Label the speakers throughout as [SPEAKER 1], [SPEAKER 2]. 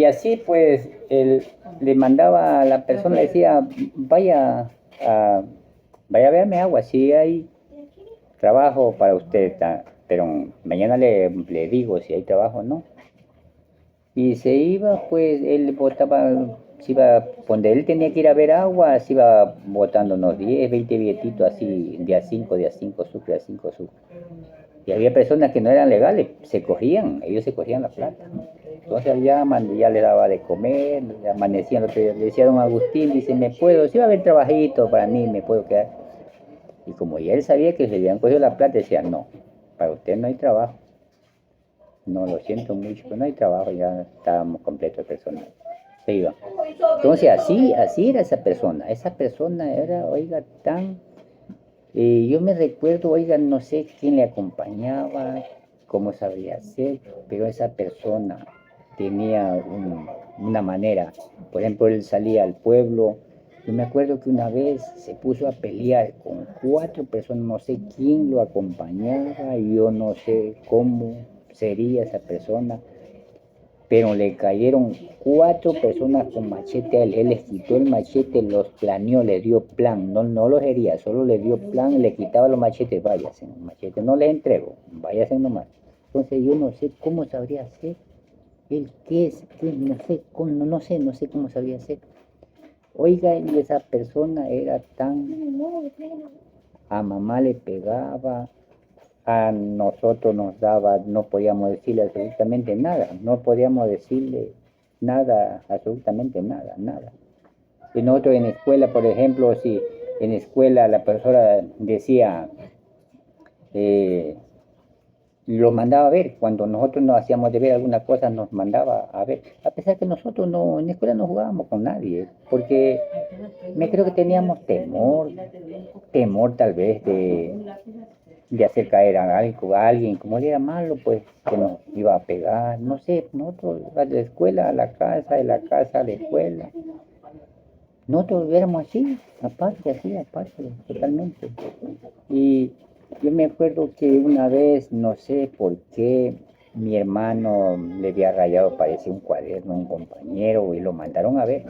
[SPEAKER 1] así pues él le mandaba a la persona, le decía, vaya a verme agua, si hay trabajo para usted, pero mañana le digo si hay trabajo o no. Y se iba, pues él botaba, se iba, donde él tenía que ir a ver agua, se iba botando unos 10, 20 billetitos así, día 5 sucre, día 5 sucre. Y había personas que no eran legales, ellos se cogían la plata. Entonces ya le daba de comer, le amanecían, le decía a don Agustín, dice, si va a haber trabajito para mí, me puedo quedar. Y como ya él sabía que se habían cogido la plata, decía, no, para usted no hay trabajo. No, lo siento mucho, pero no hay trabajo, ya estábamos completos de personal. Se iba. Entonces así era esa persona era, oiga, yo me recuerdo, oiga, no sé quién le acompañaba, cómo sabría hacer, pero esa persona tenía una manera. Por ejemplo, él salía al pueblo. Yo me acuerdo que una vez se puso a pelear con 4 personas, no sé quién lo acompañaba, yo no sé cómo sería esa persona, pero le cayeron 4 personas con machete a él. Él les quitó el machete, los planeó, le dio plan, no los hería, solo le dio plan, le quitaba los machetes, váyase, machete, no les entrego, váyase nomás. Entonces yo no sé cómo sabría hacer, él no sé, no sé cómo sabría hacer. Oiga, y esa persona era a mamá le pegaba, a nosotros nos daba, no podíamos decirle absolutamente nada, no podíamos decirle nada, absolutamente nada, nada. Y nosotros en escuela, por ejemplo, si en escuela la profesora decía, eh, los mandaba a ver, cuando nosotros no hacíamos de ver alguna cosa, nos mandaba a ver, a pesar que nosotros no, en la escuela no jugábamos con nadie, porque me creo que teníamos temor tal vez de hacer caer a alguien, como él era malo, pues que nos iba a pegar, no sé, nosotros de la escuela a la casa, de la casa a la escuela, nosotros éramos así, aparte, totalmente. Y yo me acuerdo que una vez, no sé por qué, mi hermano le había rayado, parece un cuaderno a un compañero y lo mandaron a ver.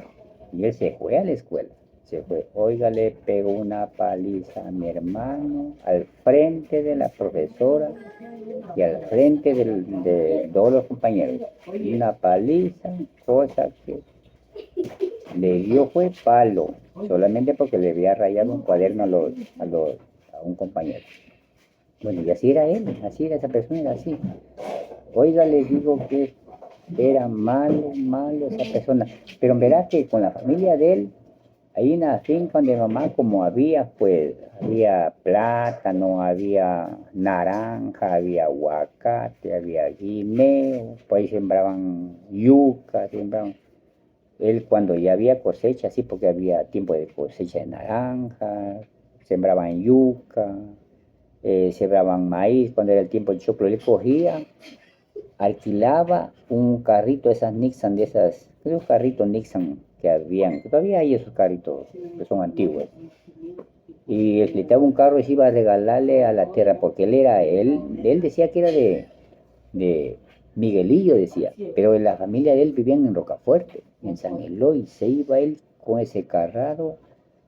[SPEAKER 1] Y él se fue a la escuela, se fue. Oiga, le pegó una paliza a mi hermano al frente de la profesora y al frente de todos los compañeros. Una paliza, cosa que le dio fue palo, solamente porque le había rayado un cuaderno a un compañero. Bueno, y así era esa persona, era así. Oiga, les digo que era malo esa persona. Pero en verdad que con la familia de él, ahí en la finca donde mamá, como había, pues, había plátano, había naranja, había aguacate, había guineo, pues ahí sembraban yuca, él cuando ya había cosecha, sí, porque había tiempo de cosecha de naranja, sembraban yuca, sembraban maíz, cuando era el tiempo del choclo, él cogía, alquilaba un carrito, esas Nixon, de esas, esos carritos Nixon que habían, que todavía hay esos carritos que son antiguos, y le daba un carro y se iba a regalarle a la tierra, porque él decía que era de Miguelillo, decía, pero la familia de él vivían en Rocafuerte, en San Eloy, se iba él con ese carrado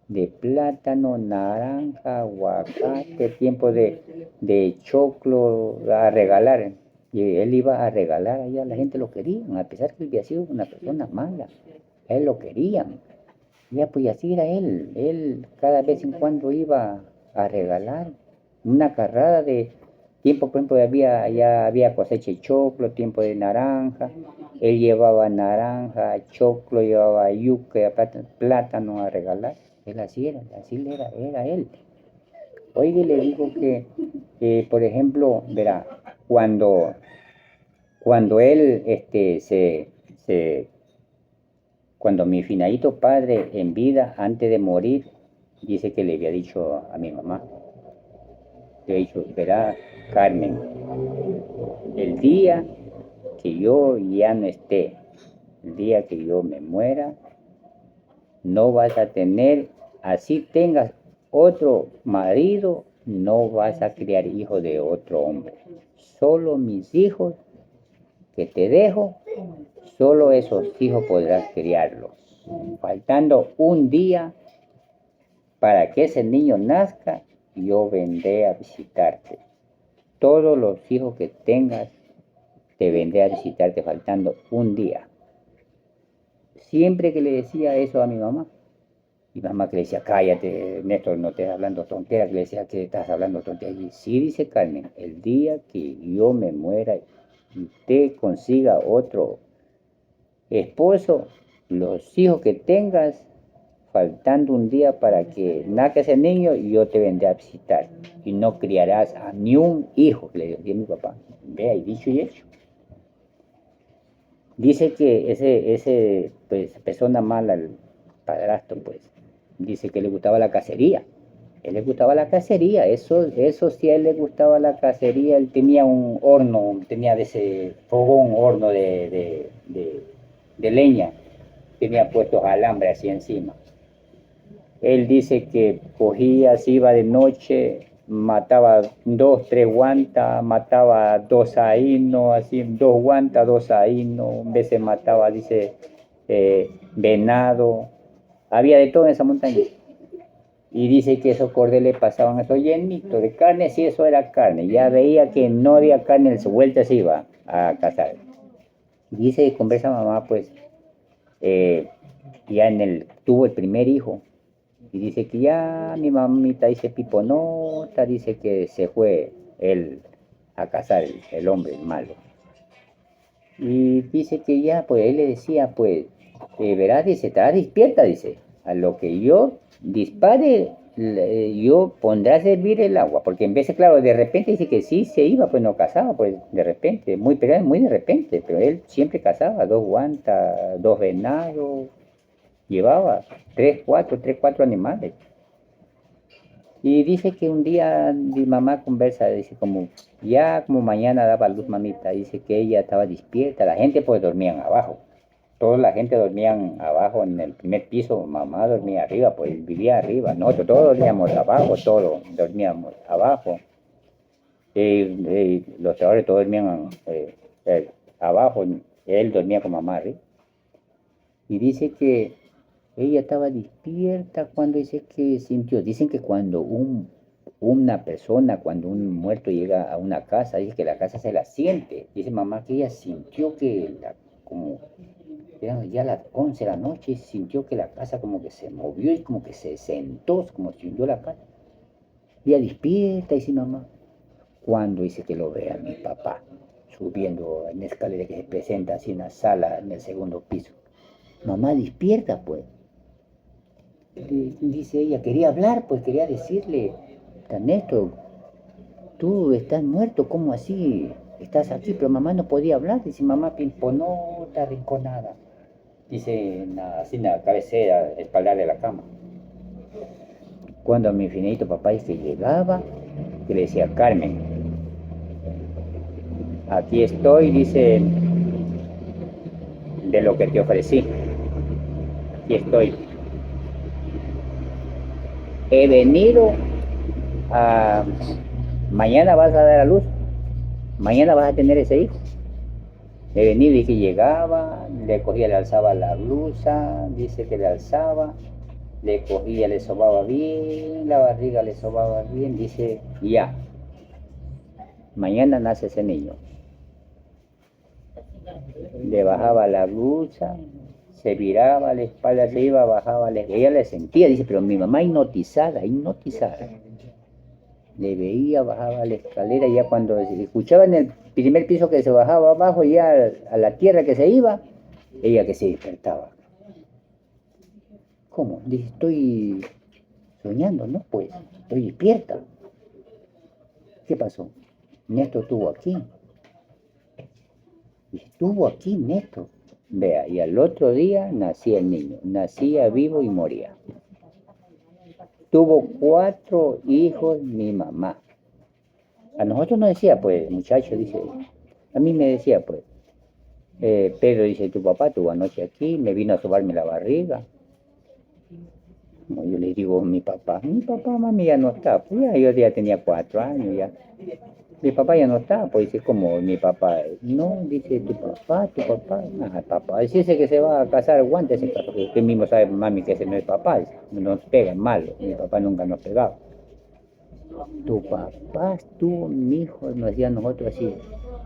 [SPEAKER 1] de plátano, naranja, aguacate, tiempo de choclo a regalar. Y él iba a regalar allá, la gente lo quería, a pesar que él había sido una persona mala, a él lo querían. Ya, pues así era él cada vez en cuando iba a regalar una carrada de tiempo, por ejemplo, ya había cosecha de choclo, tiempo de naranja, él llevaba naranja, choclo, llevaba yuca, plátano a regalar, él era él. Oye, le digo que, por ejemplo, verá, cuando, cuando él, cuando mi finadito padre en vida, antes de morir, dice que le había dicho a mi mamá, le había dicho, verá, Carmen, el día que yo ya no esté, el día que yo me muera, no vas a tener, así tengas otro marido, no vas a criar hijos de otro hombre. Solo mis hijos que te dejo solo esos hijos podrás criarlos. Faltando un día para que ese niño nazca, yo vendré a visitarte. Todos los hijos que tengas, te vendré a visitarte faltando un día. Siempre que le decía eso a mi mamá que le decía, cállate, Néstor, no estés hablando tonteras, que le decía que estás hablando tonteras. Y sí, dice Carmen, el día que yo me muera y usted consiga otro esposo, los hijos que tengas, faltando un día para que nazca ese niño, yo te vendré a visitar. Y no criarás a ni un hijo, le decía mi papá. Vea, y dicho y hecho. Dice que ese pues, persona mala, el padrastro, pues, dice que le gustaba la cacería. Él le gustaba la cacería, eso sí a él le gustaba la cacería. Él tenía un horno, tenía de ese fogón, horno de leña, tenía puestos alambres así encima. Él dice que cogía, se iba de noche, mataba 2, 3 guantas, mataba 2 ainos, así, 2 guantas, 2 ainos, a veces mataba, dice, venado, había de todo en esa montaña. Y dice que esos cordeles pasaban esto llenito de carne, si eso era carne, ya veía que no había carne, en su vuelta se iba a cazar. Dice que conversa mamá, pues, ya tuvo el primer hijo, y dice que ya mi mamita dice piponota, dice que se fue él a cazar el hombre el malo. Y dice que ya, pues él le decía, pues, verás, dice, estará despierta, dice, a lo que yo dispare, yo pondré a servir el agua, porque en vez de, claro, de repente dice que sí se iba, pues no cazaba, pues de repente, pero era muy de repente, pero él siempre cazaba, 2 guantas, 2 venados, llevaba 3, 4 animales. Y dice que un día mi mamá conversa, dice como mañana daba luz mamita, dice que ella estaba despierta, la gente pues dormían abajo, toda la gente dormían abajo en el primer piso, mamá dormía arriba, pues vivía arriba, nosotros todos dormíamos abajo, todos dormíamos abajo, los trabajadores todos dormían abajo, él dormía con mamá arriba. Y dice que ella estaba despierta cuando dice que sintió. Dicen que cuando una persona, cuando un muerto llega a una casa, dice que la casa se la siente. Dice mamá que ella sintió que como eran ya las 11 de la noche, sintió que la casa como que se movió y como que se sentó, como si hundió la casa. Ella despierta, dice mamá, cuando dice que lo ve a mi papá subiendo en la escalera que se presenta así en la sala, en el segundo piso. Mamá despierta, pues. Dice ella, quería hablar, pues quería decirle, Néstor, tú estás muerto, ¿cómo así? Estás aquí, pero mamá no podía hablar, dice mamá pimponota, rinconada, dice así en la cabecera, espaldar de la cama. Cuando mi finito papá dice llegaba, que le decía, Carmen, aquí estoy, dice, de lo que te ofrecí, aquí estoy. He venido a... Mañana vas a dar a luz, mañana vas a tener ese hijo. He venido y que llegaba, le cogía, le alzaba la blusa, dice que le alzaba, le cogía, le sobaba bien, la barriga le sobaba bien, dice, ya, mañana nace ese niño. Le bajaba la blusa, se viraba la espalda, se iba, bajaba, ella le sentía, dice, pero mi mamá hipnotizada. Le veía, bajaba la escalera, y ya cuando escuchaba en el primer piso que se bajaba abajo, ya a la tierra que se iba, ella que se despertaba. ¿Cómo? Dice, estoy soñando, ¿no? Pues, estoy despierta. ¿Qué pasó? Néstor estuvo aquí. Estuvo aquí Néstor. Vea, y al otro día nacía el niño. Nacía vivo y moría. Tuvo 4 hijos mi mamá. A nosotros nos decía, pues, muchacho, dice, a mí me decía, pues, Pedro, dice, tu papá estuvo anoche aquí, me vino a sobarme la barriga. Como yo le digo, mi papá, mami ya no está, pues ya, yo ya tenía 4 años ya. Mi papá ya no está, pues dice como mi papá, no, dice tu papá, ah, papá, dice que se va a casar, aguante ese caso, porque usted mismo sabe, mami, que ese no es papá, dice, nos pega malo, mi papá nunca nos pegaba. Tu papá estuvo, mi hijo, nos decía a nosotros así,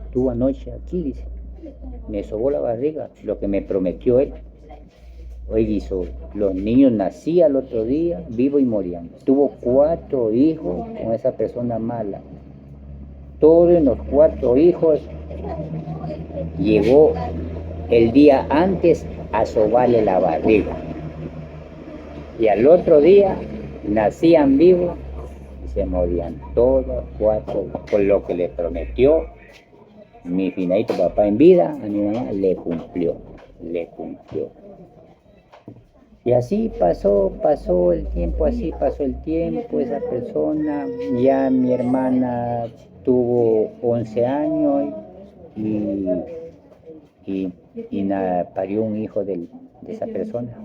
[SPEAKER 1] estuvo anoche aquí, dice, me sobó la barriga, lo que me prometió él. Hoy hizo, los niños nacían el otro día, vivos y morían. Tuvo 4 hijos con esa persona mala. Todos los 4 hijos llegó el día antes a sobarle la barriga. Y al otro día nacían vivos y se morían todos 4, por lo que le prometió mi finadito papá en vida, a mi mamá le cumplió, le cumplió. Y así pasó el tiempo, así pasó el tiempo, esa persona, ya mi hermana tuvo 11 años y, y parió un hijo de esa persona.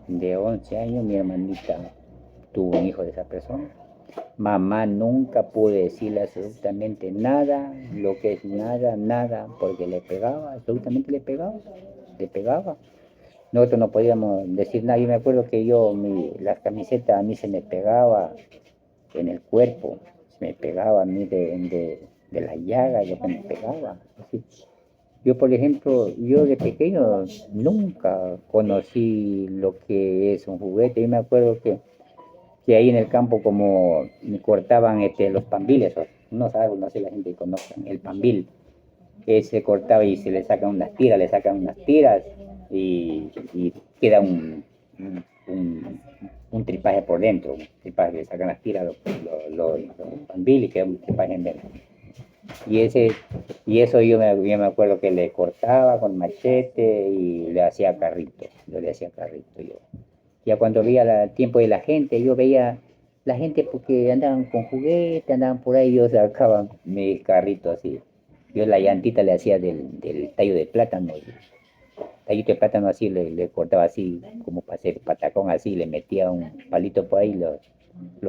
[SPEAKER 1] De 11 años mi hermanita tuvo un hijo de esa persona. Mamá nunca pudo decirle absolutamente nada, lo que es nada, nada, porque le pegaba, absolutamente le pegaba, le pegaba. Nosotros no podíamos decir nada. Yo me acuerdo que las camisetas a mí se me pegaba en el cuerpo, se me pegaba a mí de la llaga, lo que me pegaba. Así. Yo, por ejemplo, yo de pequeño nunca conocí lo que es un juguete. Yo me acuerdo que ahí en el campo como me cortaban los pambiles, no sabe, no sé la gente que conozca, el pambil, que se cortaba y se le sacan unas tiras y queda un tripaje por dentro, un tripaje, le sacan las tiras, los pambil y queda un tripaje en dentro. Y eso yo me acuerdo que le cortaba con machete y le hacía carrito, yo le hacía carrito yo. Ya cuando veía el tiempo de la gente, yo veía la gente porque andaban con juguete, andaban por ahí, yo sacaba mi carrito así. Yo la llantita le hacía del tallo de plátano, el tallito de plátano así, le cortaba así, como para hacer patacón así, le metía un palito por ahí, los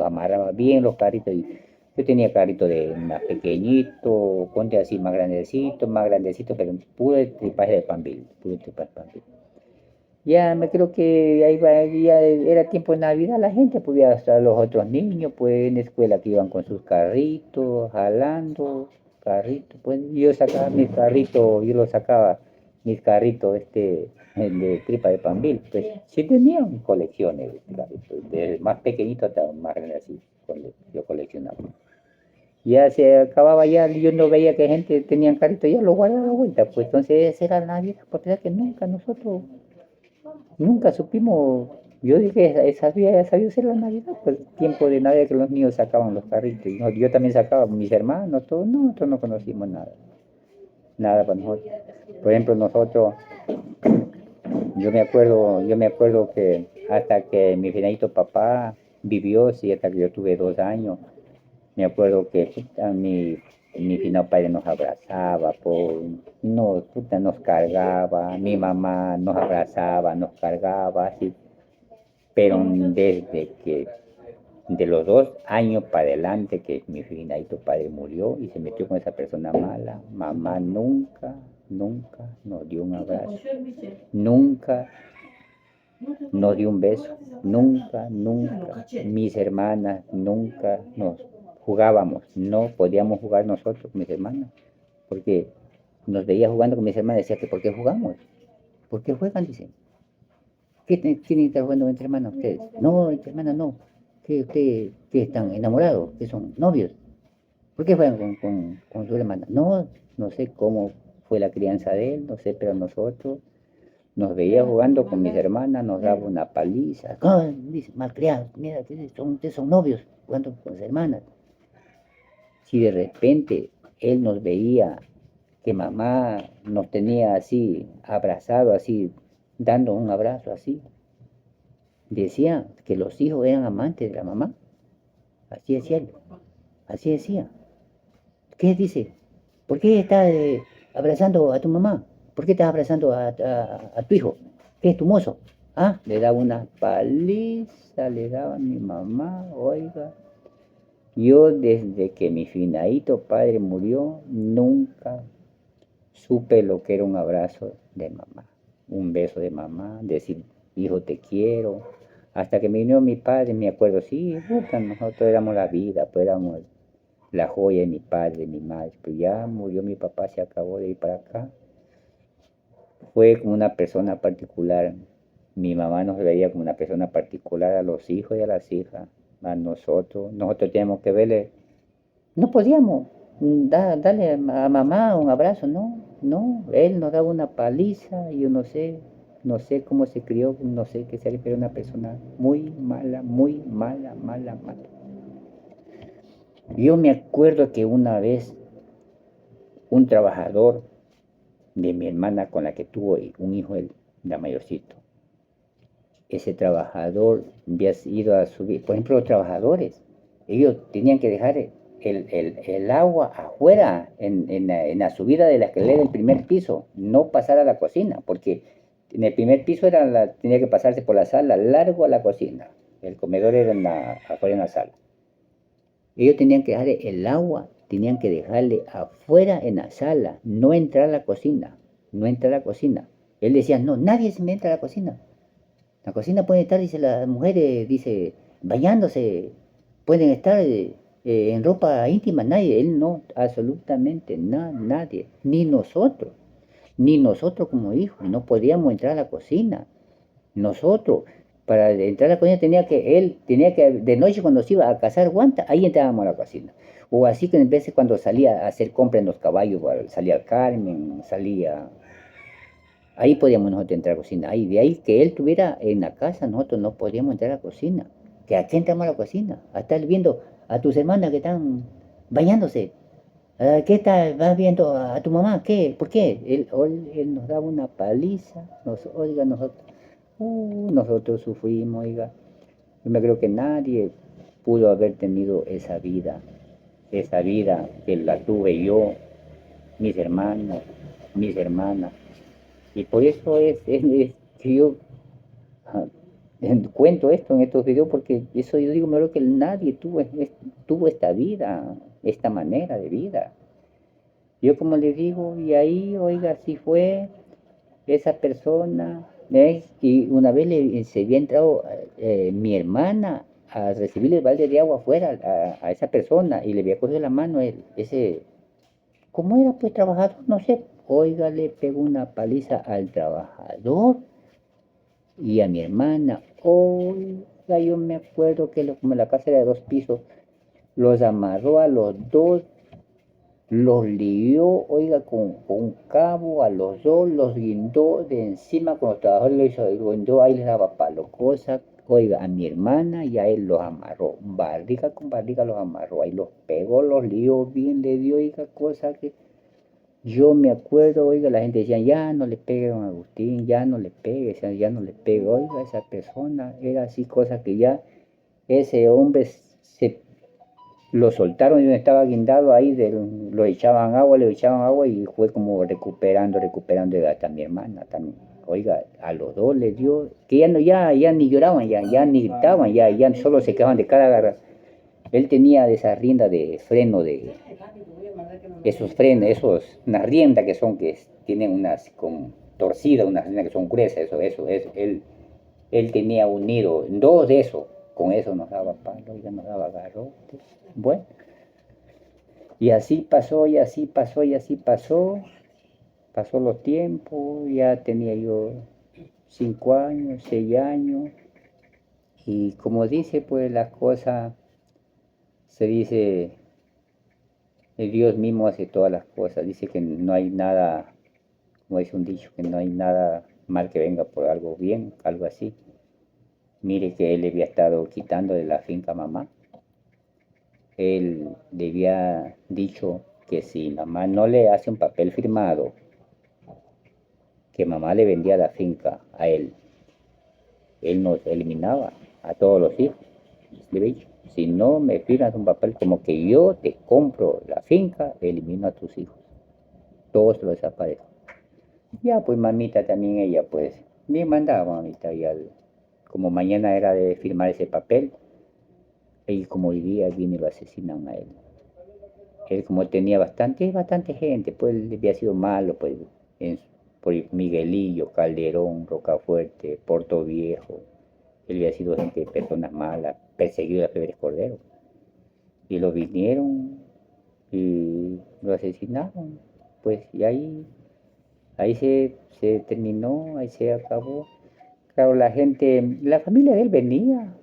[SPEAKER 1] amarraba bien los carritos. Yo tenía carrito de más pequeñito, ponte así más grandecito, pero puro tripaje de pambil, puro tripaje de pambil. Ya me creo que ahí ya era tiempo de Navidad, la gente podía estar los otros niños, pues en la escuela que iban con sus carritos, jalando, carritos, pues yo sacaba mis carritos, yo los sacaba, mis carritos, de tripa de pambil, pues sí tenían colecciones de carritos, desde más pequeñito hasta más grande así, yo coleccionaba. Ya se acababa ya, yo no veía que gente tenían carritos, ya lo guardaba de vuelta, pues entonces esa era la Navidad, porque que nunca nosotros nunca supimos, yo dije, sabía ser la Navidad, pues tiempo de Navidad que los niños sacaban los carritos, y yo también sacaba, mis hermanos, todos, no, nosotros no conocimos nada, nada para nosotros. Por ejemplo, nosotros, yo me acuerdo que hasta que mi finadito papá vivió, sí, hasta que yo tuve 2 años, me acuerdo que puta, mi finado padre nos abrazaba, nos cargaba, mi mamá nos abrazaba, nos cargaba, así. Pero desde que, de los 2 años para adelante que mi finadito padre murió y se metió con esa persona mala, mamá nunca, nunca nos dio un abrazo, nunca nos dio un beso, nunca, nunca. Mis hermanas nunca nos jugábamos, no podíamos jugar nosotros con mis hermanas, porque nos veía jugando con mis hermanas, decía que ¿por qué jugamos? ¿Por qué juegan? Dicen. ¿Qué tienen que estar jugando entre hermanas ustedes? No, entre hermanas no. ¿Qué ustedes qué están enamorados? ¿Qué son novios? ¿Por qué juegan con su hermana? No, no sé cómo fue la crianza de él, no sé, pero nosotros nos veía jugando con mis hermanas, nos daba una paliza. ¡Ah! Dice, malcriados, mira, ustedes son novios jugando con sus hermanas. Si de repente él nos veía que mamá nos tenía así, abrazado, así, dando un abrazo así, decía que los hijos eran amantes de la mamá. Así decía él, así decía. ¿Qué dice? ¿Por qué estás abrazando a tu mamá? ¿Por qué estás abrazando a tu hijo? ¿Qué es tu mozo? Ah, le daba una paliza, le daba a mi mamá, oiga. Yo desde que mi finadito padre murió, nunca supe lo que era un abrazo de mamá, un beso de mamá, decir, hijo, te quiero. Hasta que me vino mi padre, me acuerdo, sí, puta, nosotros éramos la vida, pues éramos la joya de mi padre, de mi madre. Pero ya murió mi papá, se acabó de ir para acá. Fue como una persona particular. Mi mamá nos veía como una persona particular a los hijos y a las hijas, a nosotros. Nosotros teníamos que verle. No podíamos darle a mamá un abrazo, no, no. Él nos daba una paliza, y yo no sé cómo se crió, no sé qué sea, pero una persona muy mala, mala, mala. Yo me acuerdo que una vez un trabajador de mi hermana con la que tuvo un hijo, el la mayorcito, ese trabajador había ido a subir, por ejemplo, los trabajadores, ellos tenían que dejar el agua afuera, en la subida de la escalera del primer piso, no pasar a la cocina, porque en el primer piso tenía que pasarse por la sala, largo a la cocina, el comedor era afuera en la sala. Ellos tenían que dejar el agua, tenían que dejarle afuera en la sala, no entrar a la cocina, no entrar a la cocina. Él decía, no, nadie se me entra a la cocina. La cocina puede estar, dice, las mujeres, dice, bañándose, pueden estar en ropa íntima, nadie, él no, absolutamente nadie, ni nosotros como hijos, no podíamos entrar a la cocina. Nosotros, para entrar a la cocina él tenía que, de noche cuando se iba a cazar guanta, ahí entrábamos a la cocina. O así que en vez de cuando salía a hacer compra en los caballos, salía al Carmen, salía. Ahí podíamos nosotros entrar a la cocina. Ahí, de ahí que él estuviera en la casa, nosotros no podíamos entrar a la cocina. ¿Que a qué entramos a la cocina? A estar viendo a tus hermanas que están bañándose. ¿Qué tal? ¿Vas viendo a tu mamá? ¿Qué? ¿Por qué? Él nos daba una paliza. Oiga, nosotros sufrimos, oiga. Yo me creo que nadie pudo haber tenido esa vida que la tuve yo, mis hermanos, mis hermanas. Y por eso es que yo ah, cuento esto en estos videos, porque eso yo digo, me creo que nadie tuvo esta vida, esta manera de vida. Yo como le digo, y ahí, oiga, si fue esa persona, y una vez se había entrado mi hermana a recibir el balde de agua afuera a esa persona y le había cogido la mano ¿cómo era pues trabajador? No sé, oiga, le pegó una paliza al trabajador y a mi hermana. Oiga, yo me acuerdo que como la casa era de 2 pisos, los amarró a los dos, los lió, oiga, con un cabo a los dos, los guindó de encima con los trabajadores, lo hizo, guindó, ahí les daba palo, cosa, oiga, a mi hermana y a él los amarró, barriga con barriga los amarró, ahí los pegó, los lió bien, le dio, oiga, cosa que yo me acuerdo, oiga, la gente decía, ya no le pegue a don Agustín, ya no le pegue, decían, ya no le pegue, oiga, esa persona, era así, cosa que ya ese hombre se lo soltaron y donde estaba guindado ahí, le echaban agua y fue como recuperando y hasta mi hermana también. Oiga, a los dos les dio, que ya no, ya ni lloraban, ya ni gritaban, ya solo se quedaban de cara a cara. Él tenía de esa rienda de freno, de esos frenos, unas riendas que son, tienen unas con torcidas, unas riendas que son gruesas, él tenía unido dos de esos, con eso nos daba palo, ya nos daba garrotes. Bueno, y así pasó, y así pasó, y así pasó los tiempos, ya tenía yo 5 años, 6 años, y como dice, pues las cosas, se dice, el Dios mismo hace todas las cosas, dice que no hay nada, como dice un dicho, que no hay nada mal que venga por algo bien, algo así. Mire que él le había estado quitando de la finca a mamá. Él le había dicho que si mamá no le hace un papel firmado, que mamá le vendía la finca a él nos eliminaba a todos los hijos. Le había dicho, si no me firmas un papel como que yo te compro la finca, elimino a tus hijos. Todos los desaparezco. Ya, pues mamita también, ella pues, bien mandaba mamita, como mañana era de firmar ese papel, y como vivía, viene y lo asesinan a él. Él como tenía bastante gente, pues él había sido malo, pues, en- por Miguelillo, Calderón, Rocafuerte, Puerto Viejo. Él había sido gente, personas malas, perseguido a Febres Cordero. Y lo vinieron y lo asesinaron. Pues y ahí se terminó, ahí se acabó. Claro, la familia de él venía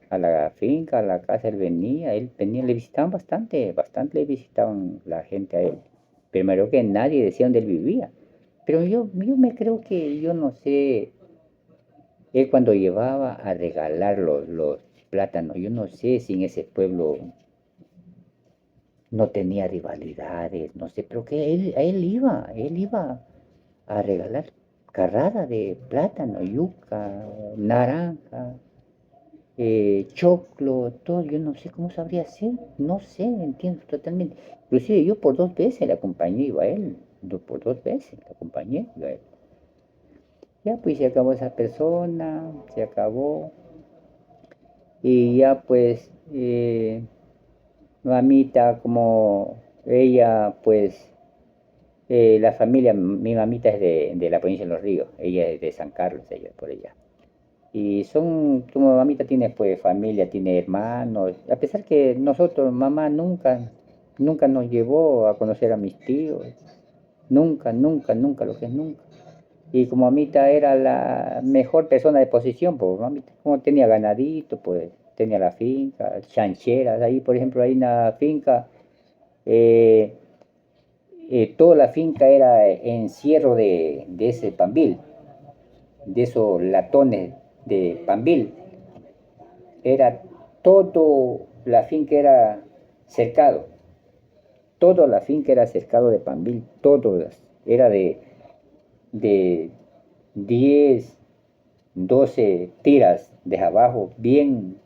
[SPEAKER 1] a la finca, a la casa, él venía, le visitaban bastante le visitaban la gente a él. Primero que nadie decía dónde él vivía. Pero yo me creo que, yo no sé, él cuando llevaba a regalar los plátanos, yo no sé si en ese pueblo no tenía rivalidades, no sé, pero que él iba a regalar carrada de plátano, yuca, naranja, choclo, todo, yo no sé cómo sabría hacer, no sé, entiendo totalmente. Inclusive yo por 2 veces le acompañé, iba a él, por 2 veces le acompañé, iba a él. Ya pues se acabó esa persona, se acabó, y ya pues mamita como ella pues la familia, mi mamita es de la provincia de Los Ríos, ella es de San Carlos, ella por ella. Y como mamita tiene pues familia, tiene hermanos, a pesar que nosotros, mamá nunca nos llevó a conocer a mis tíos, nunca, lo que es nunca. Y como mamita era la mejor persona de posición, pues mamita, como tenía ganadito, pues tenía la finca, chancheras, ahí por ejemplo hay una finca, eh, toda la finca era encierro de ese pambil, de esos latones de pambil. Era todo, la finca era cercado, toda la finca era cercado de pambil, todas, era de 10 12 tiras de abajo, bien,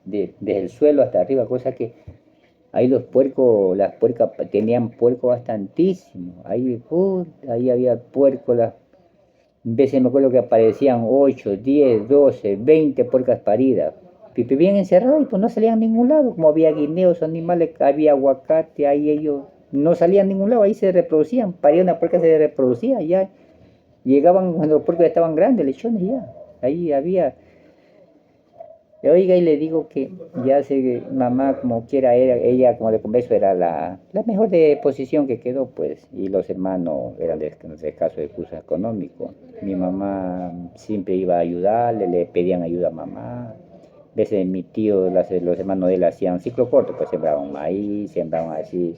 [SPEAKER 1] desde el suelo hasta arriba, cosa que ahí los puercos, las puercas tenían puerco bastantísimo, ahí había puerco, las veces me acuerdo que aparecían 8 10 12 20 puercas paridas, vivían encerrados y pues no salían a ningún lado, como había guineos, animales, había aguacate, ahí ellos no salían a ningún lado, ahí se reproducían, paría una puerca se reproducía, ya llegaban cuando los puercos estaban grandes, lechones ya, ahí había. Oiga, y le digo que ya sé que mamá como quiera, ella como de converso era la mejor de posición que quedó, pues, y los hermanos eran de escaso recursos económicos. Mi mamá siempre iba a ayudarle, le pedían ayuda a mamá. A veces mi tío, los hermanos de él hacían ciclo corto, pues sembraban maíz, sembraban así.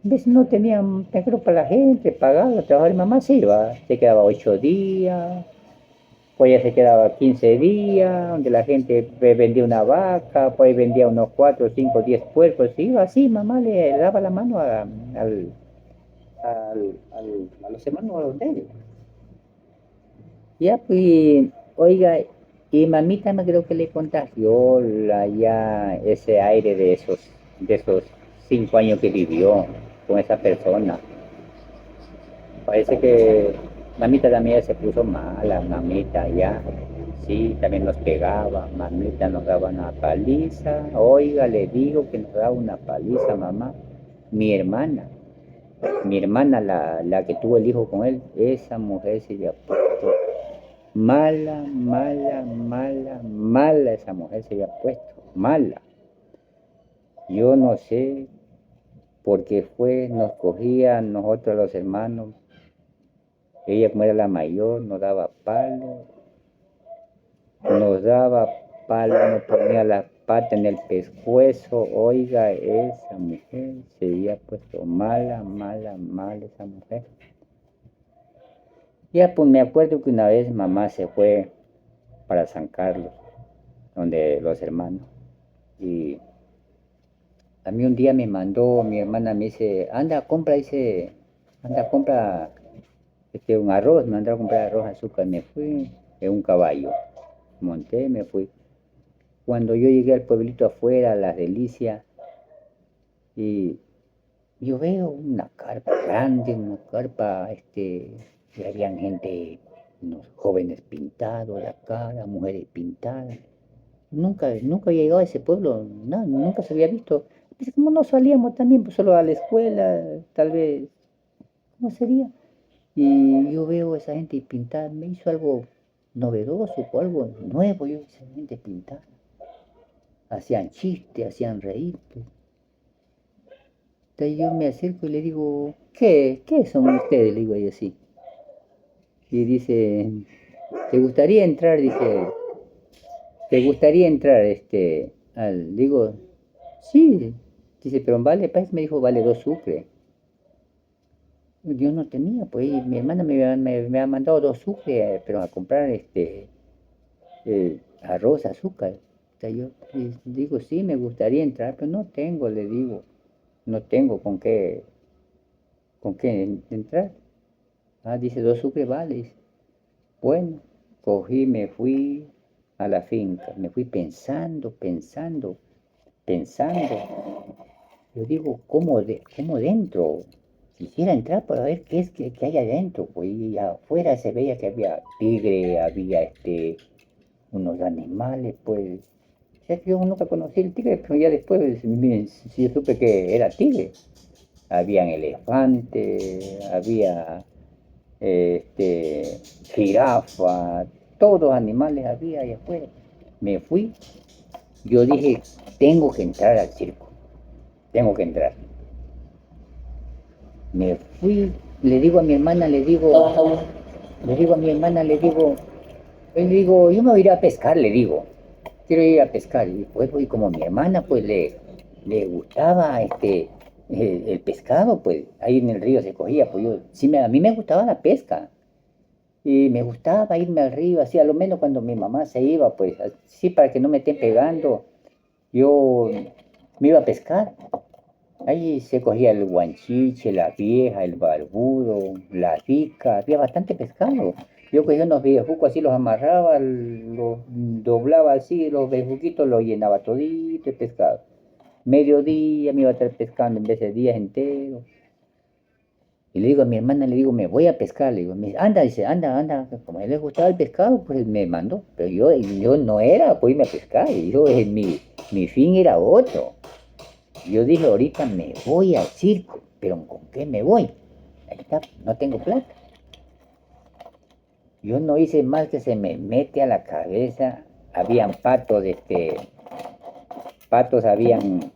[SPEAKER 1] A veces no tenían, me creo, para la gente, pagaba, trabajar, y mamá se iba, se quedaba 8 días, pues ya se quedaba 15 días, donde la gente vendía una vaca, pues vendía unos 4, 5, 10 puercos, y iba así, mamá le daba la mano a los hermanos de él. Ya, pues, oiga, y mamita me creo que le contagió ya ese aire de esos 5 años que vivió con esa persona. Parece que mamita también se puso mala, mamita ya. Sí, también nos pegaba, mamita nos daba una paliza. Oiga, le digo que nos daba una paliza, mamá. Mi hermana, mi hermana, la que tuvo el hijo con él, esa mujer se le ha puesto mala, esa mujer se le ha puesto mala. Yo no sé por qué fue, nos cogía a nosotros los hermanos. Ella, como era la mayor, nos daba palo, nos ponía la pata en el pescuezo. Oiga, esa mujer se había puesto mala esa mujer. Ya pues me acuerdo que una vez mamá se fue para San Carlos, donde los hermanos. Y a mí un día me mandó, mi hermana me dice, anda, compra un arroz, me mandó a comprar arroz, azúcar. Me fui en un caballo, monté, me fui. Cuando yo llegué al pueblito afuera, a Las Delicias, y yo veo una carpa grande, una carpa, y habían gente, unos jóvenes pintados la cara, mujeres pintadas. nunca había llegado a ese pueblo, no, nunca se había visto. Pues como no salíamos también, pues solo a la escuela, tal vez, ¿cómo sería? Y yo veo a esa gente pintar, me hizo algo novedoso o algo nuevo, yo esa gente pintar. Hacían chistes, hacían reír, pues. Entonces yo me acerco y le digo, ¿qué son ustedes? Le digo ahí así. Y dice, ¿te gustaría entrar? Dice, ¿te gustaría entrar digo, sí. Dice, pero vale, pues me dijo, vale 2 sucres. Yo no tenía, pues mi hermana me ha mandado 2 sucres, pero a comprar arroz, azúcar. O sea, yo digo, sí, me gustaría entrar, pero no tengo, le digo, no tengo con qué entrar. Ah, dice, 2 sucres vale. Dice. Bueno, cogí, me fui a la finca, me fui pensando. Yo digo, ¿cómo dentro? Quisiera entrar para ver qué es que hay adentro. Pues y afuera se veía que había tigre, había unos animales, pues. O sea, que yo nunca conocí el tigre, pero ya después sí supe que era tigre. Habían elefantes, había jirafa, todos animales había ahí afuera. Me fui, yo dije, tengo que entrar al circo, tengo que entrar. Me fui, le digo a mi hermana, yo me voy a ir a pescar, le digo, quiero ir a pescar. Y como mi hermana, pues le gustaba el pescado, pues ahí en el río se cogía, pues yo, sí, a mí me gustaba la pesca. Y me gustaba irme al río, así a lo menos cuando mi mamá se iba, pues así para que no me estén pegando, yo me iba a pescar. Ahí se cogía el guanchiche, la vieja, el barbudo, la rica, había bastante pescado. Yo cogía unos bejucos así, los amarraba, los doblaba así, los bejuquitos los llenaba todito de pescado. Mediodía me iba a estar pescando en vez de días enteros. Y le digo a mi hermana, le digo, me voy a pescar. Le digo, anda, dice, anda, anda. Como a él le gustaba el pescado, pues me mandó. Pero yo no era por irme a pescar. Mi fin era otro. Yo dije, ahorita me voy al circo. Pero ¿con qué me voy? Ahí está, no tengo plata. Yo no hice más que se me mete a la cabeza. Habían patos, patos habían.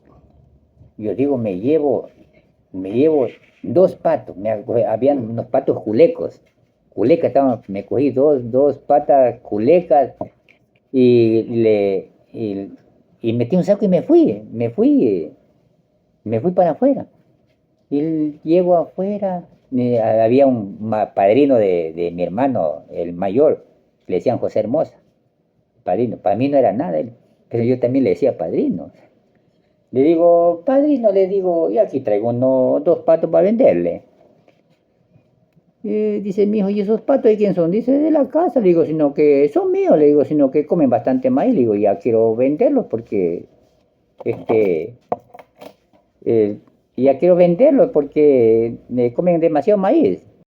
[SPEAKER 1] Yo digo, me llevo 2 patos, habían unos patos culecos, me cogí dos patas culecas y metí un saco y me fui para afuera. Y llego afuera, había un padrino de mi hermano, el mayor, le decían José Hermosa, padrino, para mí no era nada él, pero yo también le decía padrino. Le digo, padrino, le digo, y aquí traigo 2 patos para venderle. Dice mi hijo, ¿y esos patos de quién son? Dice, de la casa, le digo, sino que son míos, le digo, sino que comen bastante maíz, le digo, ya quiero venderlos porque, este, ya quiero venderlos porque comen demasiado maíz.